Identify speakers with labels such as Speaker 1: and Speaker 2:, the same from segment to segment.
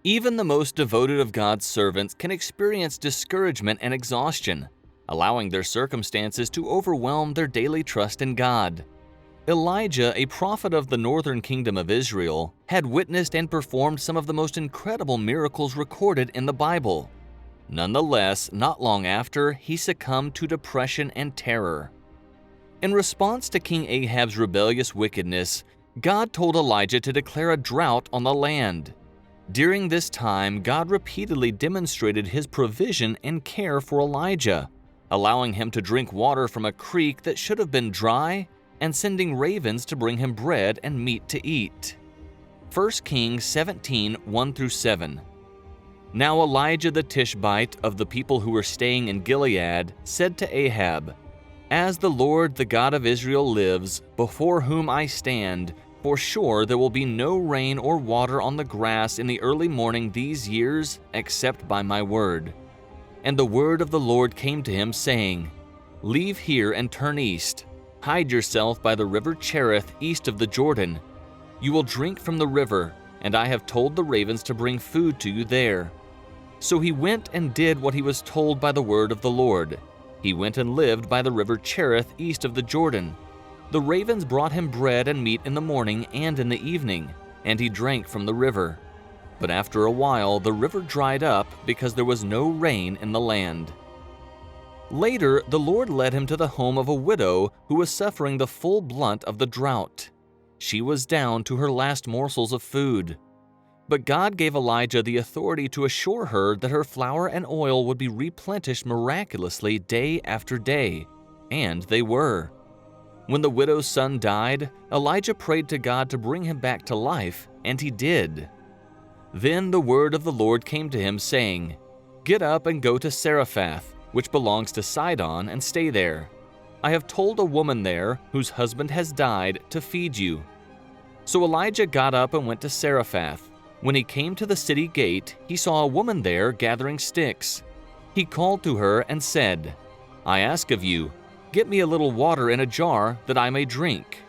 Speaker 1: Even the most devoted of God's servants can experience discouragement and exhaustion, allowing their circumstances to overwhelm their daily trust in God. Elijah, a prophet of the northern kingdom of Israel, had witnessed and performed some of the most incredible miracles recorded in the Bible. Nonetheless, not long after, he succumbed to depression and terror. In response to King Ahab's rebellious wickedness, God told Elijah to declare a drought on the land. During this time, God repeatedly demonstrated his provision and care for Elijah, allowing him to drink water from a creek that should have been dry and sending ravens to bring him bread and meat to eat. 1 Kings 17, 1-7. Now Elijah the Tishbite of the people who were staying in Gilead said to Ahab, "As the Lord, the God of Israel lives, before whom I stand, for sure there will be no rain or water on the grass in the early morning these years, except by my word." And the word of the Lord came to him, saying, "Leave here and turn east. Hide yourself by the river Cherith east of the Jordan. You will drink from the river, and I have told the ravens to bring food to you there." So he went and did what he was told by the word of the Lord. He went and lived by the river Cherith east of the Jordan. The ravens brought him bread and meat in the morning and in the evening, and he drank from the river. But after a while the river dried up because there was no rain in the land. Later, the Lord led him to the home of a widow who was suffering the full brunt of the drought. She was down to her last morsels of food. But God gave Elijah the authority to assure her that her flour and oil would be replenished miraculously day after day, and they were. When the widow's son died, Elijah prayed to God to bring him back to life, and he did. Then the word of the Lord came to him, saying, "Get up and go to Zarephath, which belongs to Sidon, and stay there. I have told a woman there, whose husband has died, to feed you." So Elijah got up and went to Zarephath. When he came to the city gate, he saw a woman there gathering sticks. He called to her and said, "I ask of you, get me a little water in a jar that I may drink."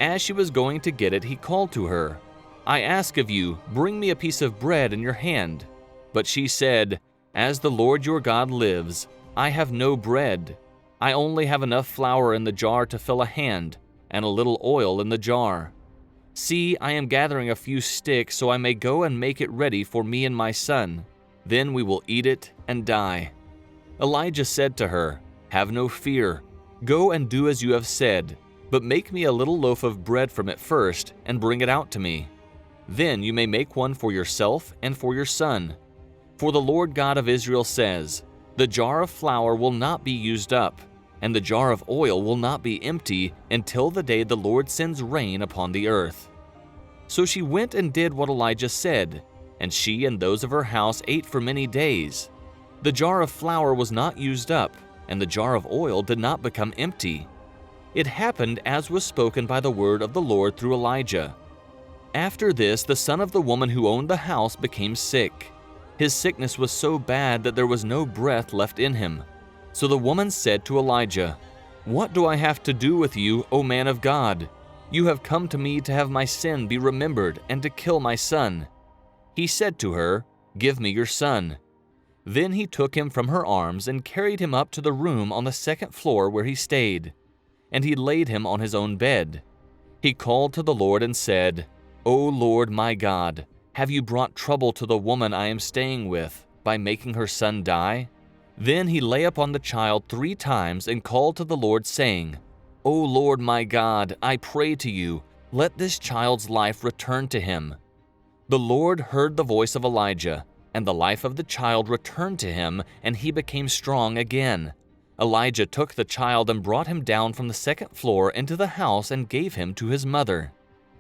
Speaker 1: As she was going to get it, he called to her, "I ask of you, bring me a piece of bread in your hand." But she said, "As the Lord your God lives, I have no bread. I only have enough flour in the jar to fill a hand, and a little oil in the jar. See, I am gathering a few sticks so I may go and make it ready for me and my son. Then we will eat it and die." Elijah said to her, "Have no fear. Go and do as you have said, but make me a little loaf of bread from it first and bring it out to me. Then you may make one for yourself and for your son. For the Lord God of Israel says, the jar of flour will not be used up, and the jar of oil will not be empty until the day the Lord sends rain upon the earth." So she went and did what Elijah said, and she and those of her house ate for many days. The jar of flour was not used up, and the jar of oil did not become empty. It happened as was spoken by the word of the Lord through Elijah. After this, the son of the woman who owned the house became sick. His sickness was so bad that there was no breath left in him. So the woman said to Elijah, "What do I have to do with you, O man of God? You have come to me to have my sin be remembered and to kill my son." He said to her, "Give me your son." Then he took him from her arms and carried him up to the room on the second floor where he stayed, and he laid him on his own bed. He called to the Lord and said, "O Lord my God, have you brought trouble to the woman I am staying with by making her son die?" Then he lay upon the child 3 times and called to the Lord, saying, "O Lord my God, I pray to you, let this child's life return to him." The Lord heard the voice of Elijah, and the life of the child returned to him, and he became strong again. Elijah took the child and brought him down from the second floor into the house and gave him to his mother.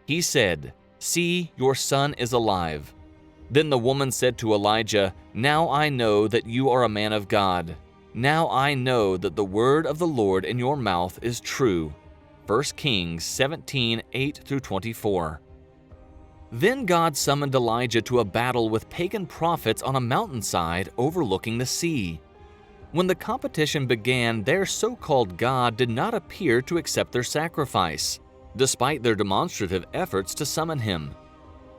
Speaker 1: He said, "See, your son is alive." Then the woman said to Elijah, "Now I know that you are a man of God. Now I know that the word of the Lord in your mouth is true." 1 Kings 17, 8-24. Then God summoned Elijah to a battle with pagan prophets on a mountainside overlooking the sea. When the competition began, their so-called God did not appear to accept their sacrifice, despite their demonstrative efforts to summon him.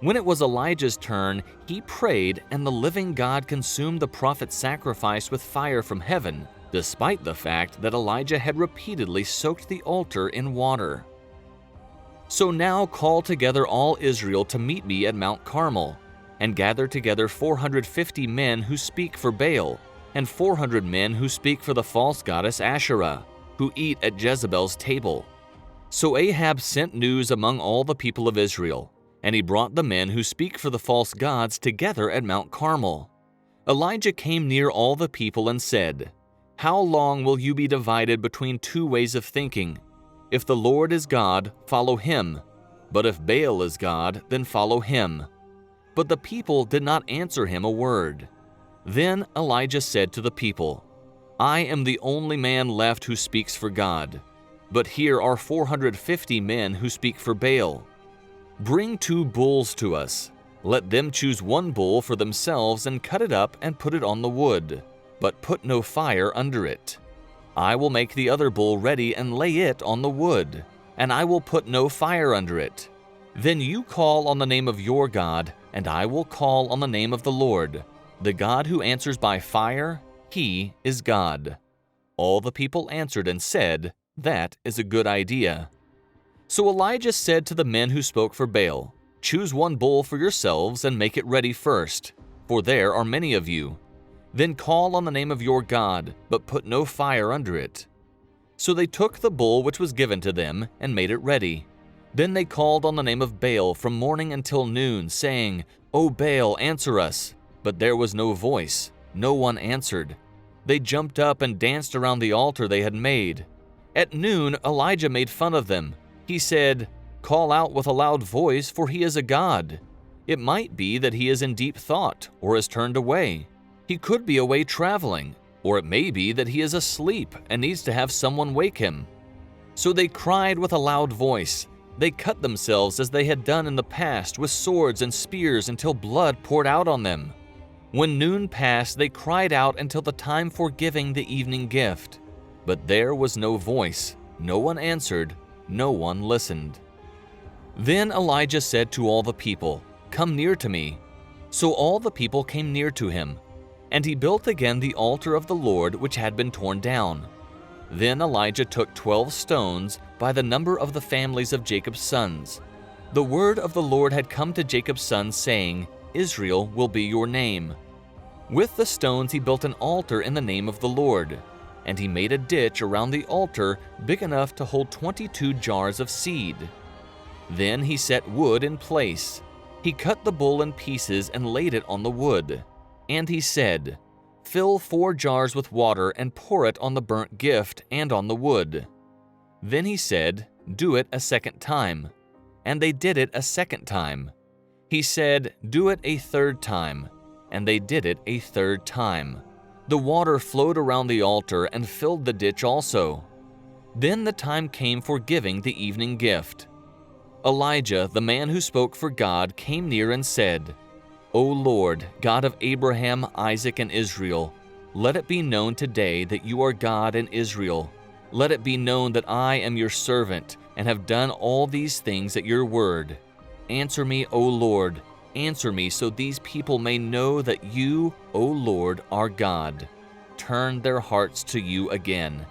Speaker 1: When it was Elijah's turn, he prayed, and the living God consumed the prophet's sacrifice with fire from heaven, despite the fact that Elijah had repeatedly soaked the altar in water. So now call together all Israel to meet me at Mount Carmel, and gather together 450 men who speak for Baal, and 400 men who speak for the false goddess Asherah, who eat at Jezebel's table. So Ahab sent news among all the people of Israel, and he brought the men who speak for the false gods together at Mount Carmel. Elijah came near all the people and said, "How long will you be divided between two ways of thinking? If the Lord is God, follow him, but if Baal is God, then follow him." But the people did not answer him a word. Then Elijah said to the people, "I am the only man left who speaks for God, but here are 450 men who speak for Baal. Bring 2 bulls to us. Let them choose 1 bull for themselves and cut it up and put it on the wood, but put no fire under it. I will make the other bull ready and lay it on the wood, and I will put no fire under it. Then you call on the name of your God, and I will call on the name of the Lord. The God who answers by fire, he is God." All the people answered and said, "That is a good idea." So Elijah said to the men who spoke for Baal, "Choose 1 bull for yourselves and make it ready first, for there are many of you. Then call on the name of your God, but put no fire under it." So they took the bull which was given to them and made it ready. Then they called on the name of Baal from morning until noon, saying, "O Baal, answer us." But there was no voice. No one answered. They jumped up and danced around the altar they had made. At noon, Elijah made fun of them. He said, "Call out with a loud voice, for he is a god. It might be that he is in deep thought or has turned away. He could be away traveling, or it may be that he is asleep and needs to have someone wake him." So they cried with a loud voice. They cut themselves as they had done in the past with swords and spears until blood poured out on them. When noon passed, they cried out until the time for giving the evening gift. But there was no voice, no one answered, no one listened. Then Elijah said to all the people, "Come near to me." So all the people came near to him, and he built again the altar of the Lord which had been torn down. Then Elijah took 12 stones by the number of the families of Jacob's sons. The word of the Lord had come to Jacob's sons, saying, "Israel will be your name." With the stones he built an altar in the name of the Lord, and he made a ditch around the altar big enough to hold 22 jars of seed. Then he set wood in place. He cut the bull in pieces and laid it on the wood. And he said, "Fill 4 jars with water and pour it on the burnt gift and on the wood." Then he said, "Do it a second time." And they did it a second time. He said, "Do it a third time." And they did it a third time. The water flowed around the altar and filled the ditch also. Then the time came for giving the evening gift. Elijah, the man who spoke for God, came near and said, "O Lord, God of Abraham, Isaac, and Israel, let it be known today that you are God in Israel. Let it be known that I am your servant and have done all these things at your word. Answer me, O Lord, answer me, so these people may know that you, O Lord, are God. Turn their hearts to you again."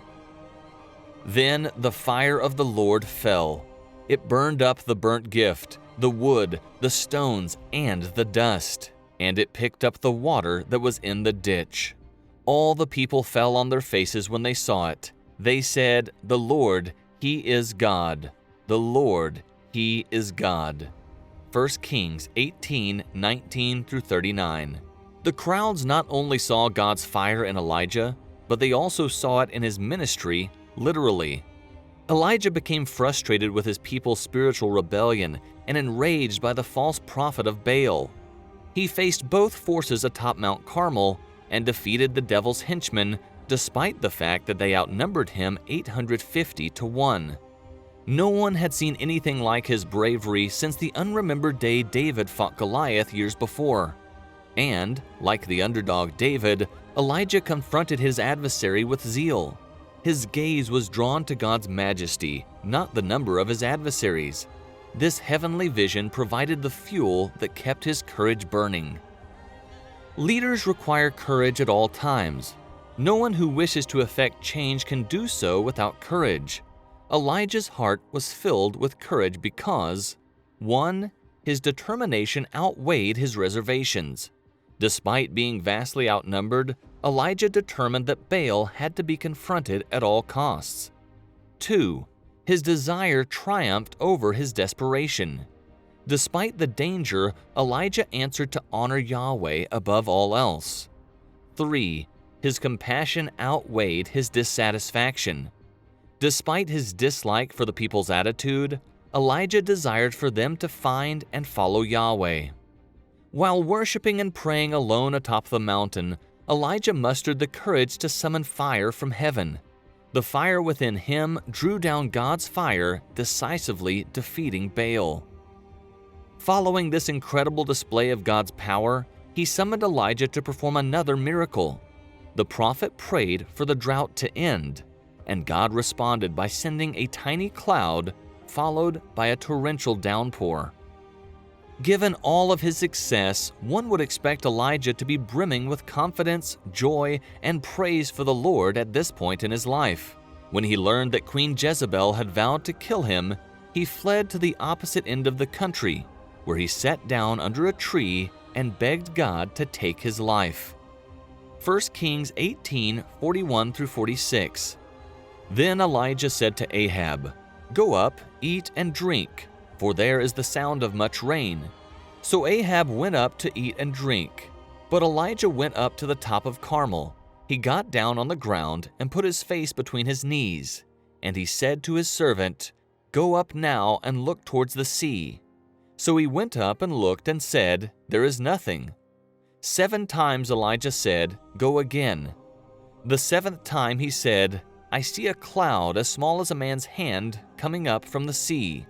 Speaker 1: Then the fire of the Lord fell. It burned up the burnt gift, the wood, the stones, and the dust, and it picked up the water that was in the ditch. All the people fell on their faces when they saw it. They said, "The Lord, He is God. The Lord, He is God." 1 Kings 18:19-39. The crowds not only saw God's fire in Elijah, but they also saw it in his ministry, literally. Elijah became frustrated with his people's spiritual rebellion and enraged by the false prophet of Baal. He faced both forces atop Mount Carmel and defeated the devil's henchmen, despite the fact that they outnumbered him 850 to 1. No one had seen anything like his bravery since the unremembered day David fought Goliath years before. And, like the underdog David, Elijah confronted his adversary with zeal. His gaze was drawn to God's majesty, not the number of his adversaries. This heavenly vision provided the fuel that kept his courage burning. Leaders require courage at all times. No one who wishes to effect change can do so without courage. Elijah's heart was filled with courage because 1. His determination outweighed his reservations. Despite being vastly outnumbered, Elijah determined that Baal had to be confronted at all costs. 2. His desire triumphed over his desperation. Despite the danger, Elijah answered to honor Yahweh above all else. 3. His compassion outweighed his dissatisfaction. Despite his dislike for the people's attitude, Elijah desired for them to find and follow Yahweh. While worshiping and praying alone atop the mountain, Elijah mustered the courage to summon fire from heaven. The fire within him drew down God's fire, decisively defeating Baal. Following this incredible display of God's power, he summoned Elijah to perform another miracle. The prophet prayed for the drought to end, and God responded by sending a tiny cloud followed by a torrential downpour. Given all of his success, one would expect Elijah to be brimming with confidence, joy, and praise for the Lord at this point in his life. When he learned that Queen Jezebel had vowed to kill him, he fled to the opposite end of the country, where he sat down under a tree and begged God to take his life. 1 Kings 18:41-46. Then Elijah said to Ahab, "Go up, eat and drink, for there is the sound of much rain." So Ahab went up to eat and drink. But Elijah went up to the top of Carmel. He got down on the ground and put his face between his knees. And he said to his servant, "Go up now and look towards the sea." So he went up and looked and said, "There is nothing." 7 times Elijah said, "Go again." The 7th time he said, "I see a cloud as small as a man's hand coming up from the sea."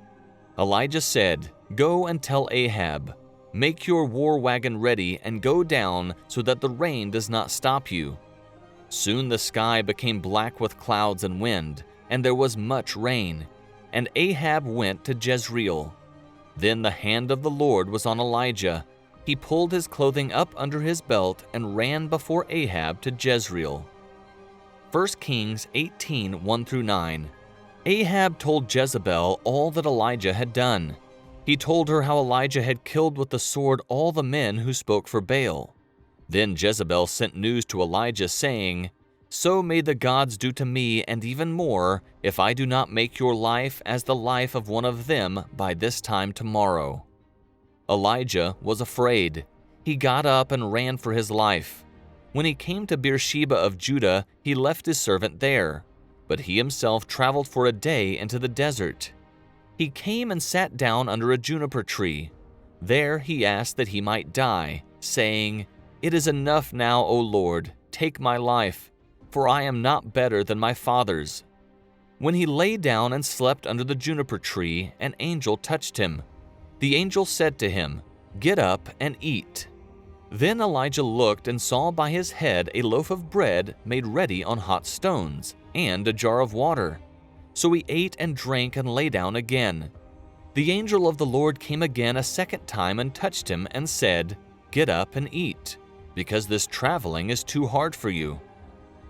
Speaker 1: Elijah said, "Go and tell Ahab, make your war wagon ready and go down so that the rain does not stop you." Soon the sky became black with clouds and wind, and there was much rain. And Ahab went to Jezreel. Then the hand of the Lord was on Elijah. He pulled his clothing up under his belt and ran before Ahab to Jezreel. 1 Kings 18:1-9. Ahab told Jezebel all that Elijah had done. He told her how Elijah had killed with the sword all the men who spoke for Baal. Then Jezebel sent news to Elijah saying, "So may the gods do to me and even more, if I do not make your life as the life of one of them by this time tomorrow." Elijah was afraid. He got up and ran for his life. When he came to Beersheba of Judah, he left his servant there, but he himself traveled for a day into the desert. He came and sat down under a juniper tree. There he asked that he might die, saying, "It is enough now, O Lord, take my life, for I am not better than my fathers." When he lay down and slept under the juniper tree, an angel touched him. The angel said to him, "Get up and eat." Then Elijah looked and saw by his head a loaf of bread made ready on hot stones, and a jar of water. So he ate and drank and lay down again. The angel of the Lord came again a second time and touched him and said, "Get up and eat, because this traveling is too hard for you."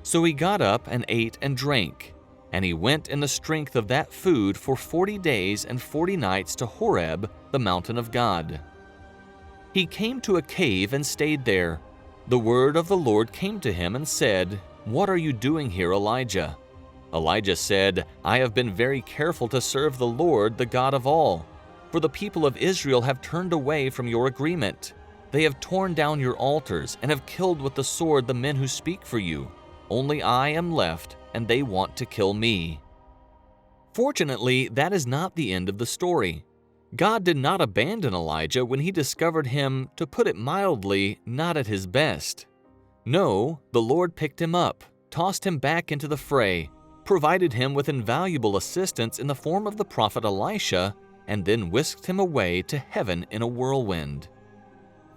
Speaker 1: So he got up and ate and drank, and he went in the strength of that food for 40 days and 40 nights to Horeb, the mountain of God. He came to a cave and stayed there. The word of the Lord came to him and said, "What are you doing here, Elijah?" Elijah said, "I have been very careful to serve the Lord, the God of all. For the people of Israel have turned away from your agreement. They have torn down your altars and have killed with the sword the men who speak for you. Only I am left, and they want to kill me." Fortunately, that is not the end of the story. God did not abandon Elijah when he discovered him, to put it mildly, not at his best. No, the Lord picked him up, tossed him back into the fray, provided him with invaluable assistance in the form of the prophet Elisha, and then whisked him away to heaven in a whirlwind.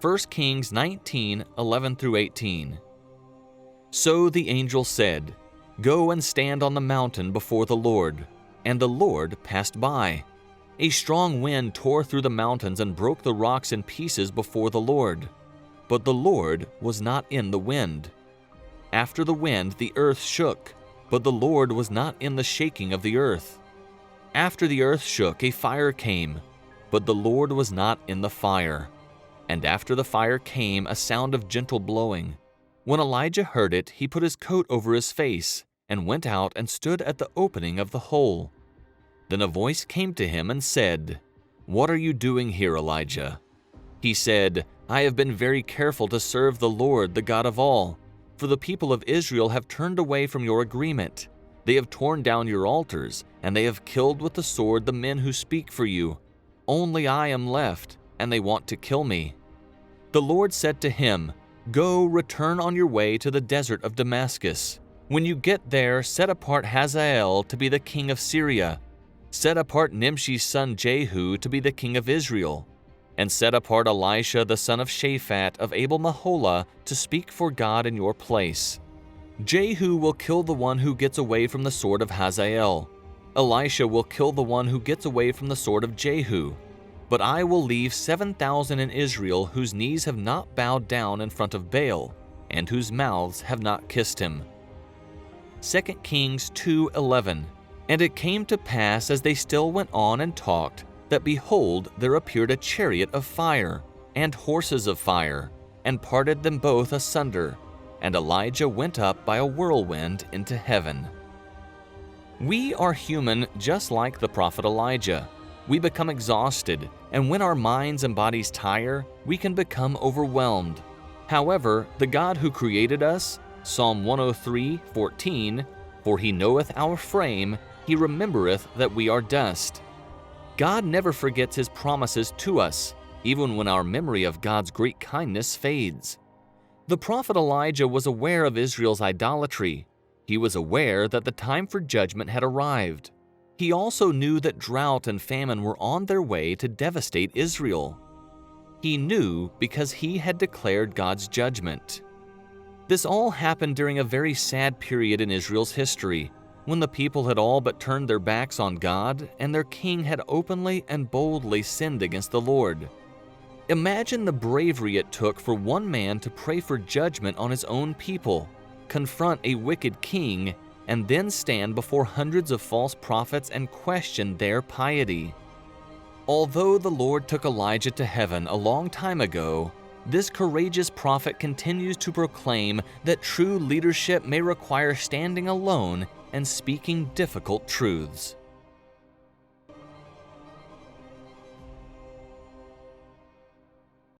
Speaker 1: 1 Kings 19:11-18. So the angel said, "Go and stand on the mountain before the Lord." And the Lord passed by. A strong wind tore through the mountains and broke the rocks in pieces before the Lord. But the Lord was not in the wind. After the wind, the earth shook, but the Lord was not in the shaking of the earth. After the earth shook, a fire came, but the Lord was not in the fire. And after the fire came a sound of gentle blowing. When Elijah heard it, he put his coat over his face and went out and stood at the opening of the hole. Then a voice came to him and said, "What are you doing here, Elijah?" He said, "I have been very careful to serve the Lord, the God of all. For the people of Israel have turned away from your agreement. They have torn down your altars, and they have killed with the sword the men who speak for you. Only I am left, and they want to kill me." The Lord said to him, "Go, return on your way to the desert of Damascus. When you get there, set apart Hazael to be the king of Syria. Set apart Nimshi's son Jehu to be the king of Israel. And set apart Elisha the son of Shaphat of Abel-Meholah to speak for God in your place. Jehu will kill the one who gets away from the sword of Hazael. Elisha will kill the one who gets away from the sword of Jehu. But I will leave 7,000 in Israel whose knees have not bowed down in front of Baal, and whose mouths have not kissed him." 2 Kings 2:11. And it came to pass as they still went on and talked, that behold, there appeared a chariot of fire, and horses of fire, and parted them both asunder. And Elijah went up by a whirlwind into heaven. We are human just like the prophet Elijah. We become exhausted, and when our minds and bodies tire, we can become overwhelmed. However, the God who created us, Psalm 103:14, "For he knoweth our frame, he remembereth that we are dust." God never forgets his promises to us, even when our memory of God's great kindness fades. The prophet Elijah was aware of Israel's idolatry. He was aware that the time for judgment had arrived. He also knew that drought and famine were on their way to devastate Israel. He knew because he had declared God's judgment. This all happened during a very sad period in Israel's history, when the people had all but turned their backs on God and their king had openly and boldly sinned against the Lord. Imagine the bravery it took for one man to pray for judgment on his own people, confront a wicked king, and then stand before hundreds of false prophets and question their piety. Although the Lord took Elijah to heaven a long time ago, this courageous prophet continues to proclaim that true leadership may require standing alone and speaking difficult truths.